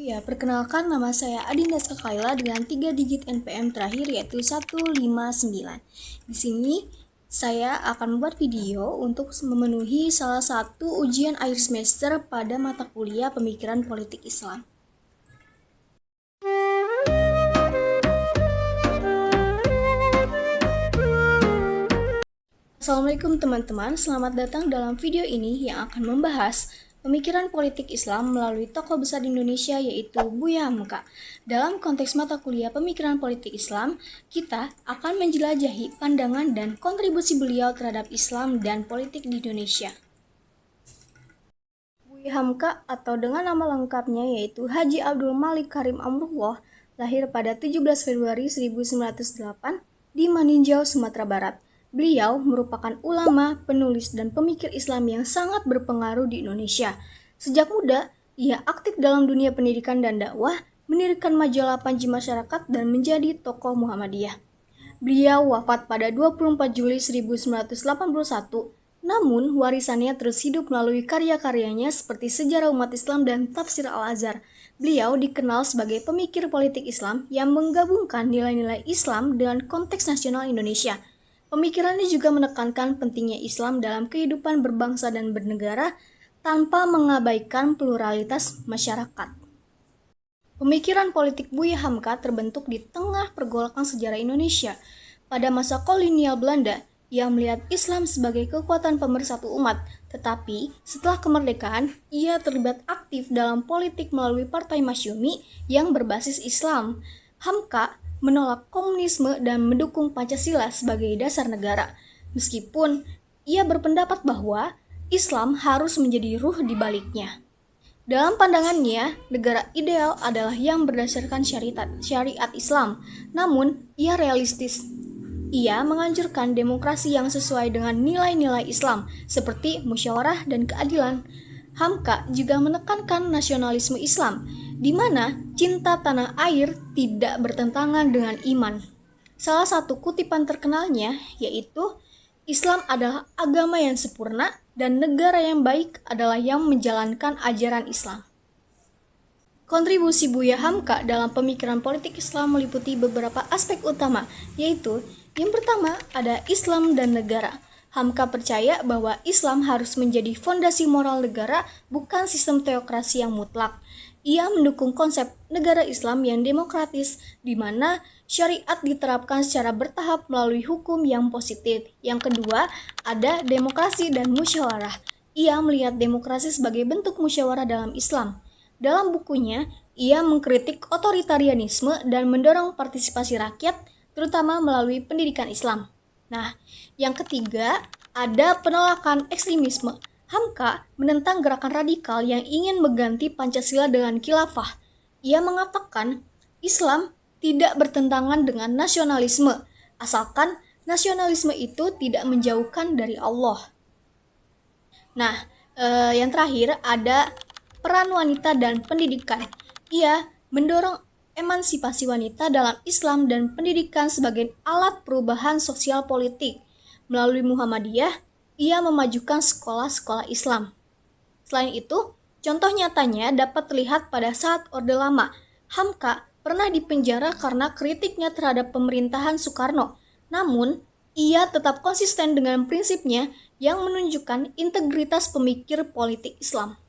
Ya, perkenalkan nama saya Adinda Skakaila dengan 3 digit NPM terakhir yaitu 159. Di sini saya akan membuat video untuk memenuhi salah satu ujian akhir semester pada mata kuliah Pemikiran Politik Islam. Assalamualaikum teman-teman, selamat datang dalam video ini yang akan membahas pemikiran politik Islam melalui tokoh besar Indonesia yaitu Buya Hamka. Dalam konteks mata kuliah pemikiran politik Islam, kita akan menjelajahi pandangan dan kontribusi beliau terhadap Islam dan politik di Indonesia. Buya Hamka atau dengan nama lengkapnya yaitu Haji Abdul Malik Karim Amrullah lahir pada 17 Februari 1908 di Maninjau, Sumatera Barat. Beliau merupakan ulama, penulis, dan pemikir Islam yang sangat berpengaruh di Indonesia. Sejak muda, ia aktif dalam dunia pendidikan dan dakwah, mendirikan majalah Panji Masyarakat, dan menjadi tokoh Muhammadiyah. Beliau wafat pada 24 Juli 1981, namun warisannya terus hidup melalui karya-karyanya seperti Sejarah Umat Islam dan Tafsir Al-Azhar. Beliau dikenal sebagai pemikir politik Islam yang menggabungkan nilai-nilai Islam dengan konteks nasional Indonesia. Pemikirannya juga menekankan pentingnya Islam dalam kehidupan berbangsa dan bernegara tanpa mengabaikan pluralitas masyarakat. Pemikiran politik Buya Hamka terbentuk di tengah pergolakan sejarah Indonesia. Pada masa kolonial Belanda, ia melihat Islam sebagai kekuatan pemersatu umat, tetapi setelah kemerdekaan, ia terlibat aktif dalam politik melalui Partai Masyumi yang berbasis Islam. Hamka menolak komunisme dan mendukung Pancasila sebagai dasar negara. Meskipun ia berpendapat bahwa Islam harus menjadi ruh di baliknya. Dalam pandangannya, negara ideal adalah yang berdasarkan syariat Islam, namun ia realistis. Ia menganjurkan demokrasi yang sesuai dengan nilai-nilai Islam, seperti musyawarah dan keadilan. Hamka juga menekankan nasionalisme Islam, di mana cinta tanah air tidak bertentangan dengan iman. Salah satu kutipan terkenalnya yaitu, Islam adalah agama yang sempurna dan negara yang baik adalah yang menjalankan ajaran Islam. Kontribusi Buya Hamka dalam pemikiran politik Islam meliputi beberapa aspek utama, yaitu yang pertama ada Islam dan negara. Hamka percaya bahwa Islam harus menjadi fondasi moral negara, bukan sistem teokrasi yang mutlak. Ia mendukung konsep negara Islam yang demokratis, di mana syariat diterapkan secara bertahap melalui hukum yang positif. Yang kedua, ada demokrasi dan musyawarah. Ia melihat demokrasi sebagai bentuk musyawarah dalam Islam. Dalam bukunya, ia mengkritik otoritarianisme dan mendorong partisipasi rakyat, terutama melalui pendidikan Islam. Nah, yang ketiga, ada penolakan ekstremisme. Hamka menentang gerakan radikal yang ingin mengganti Pancasila dengan khilafah. Ia mengatakan Islam tidak bertentangan dengan nasionalisme, asalkan nasionalisme itu tidak menjauhkan dari Allah. Nah, yang terakhir ada peran wanita dan pendidikan. Ia mendorong emansipasi wanita dalam Islam dan pendidikan sebagai alat perubahan sosial politik. Melalui Muhammadiyah, ia memajukan sekolah-sekolah Islam. Selain itu, contoh nyatanya dapat terlihat pada saat Orde Lama. Hamka pernah dipenjara karena kritiknya terhadap pemerintahan Soekarno. Namun, ia tetap konsisten dengan prinsipnya yang menunjukkan integritas pemikir politik Islam.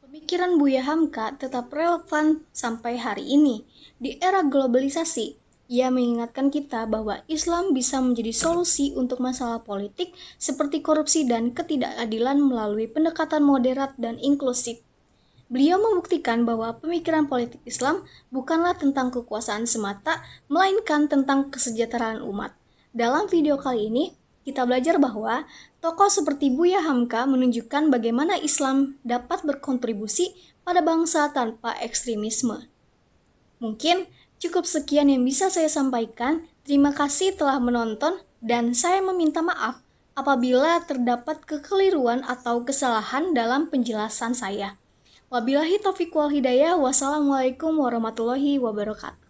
Pemikiran Buya Hamka tetap relevan sampai hari ini. Di era globalisasi, ia mengingatkan kita bahwa Islam bisa menjadi solusi untuk masalah politik seperti korupsi dan ketidakadilan melalui pendekatan moderat dan inklusif. Beliau membuktikan bahwa pemikiran politik Islam bukanlah tentang kekuasaan semata, melainkan tentang kesejahteraan umat. Dalam video kali ini, kita belajar bahwa tokoh seperti Buya Hamka menunjukkan bagaimana Islam dapat berkontribusi pada bangsa tanpa ekstremisme. Mungkin cukup sekian yang bisa saya sampaikan. Terima kasih telah menonton dan saya meminta maaf apabila terdapat kekeliruan atau kesalahan dalam penjelasan saya. Wabillahi taufiq wal hidayah. Wassalamualaikum warahmatullahi wabarakatuh.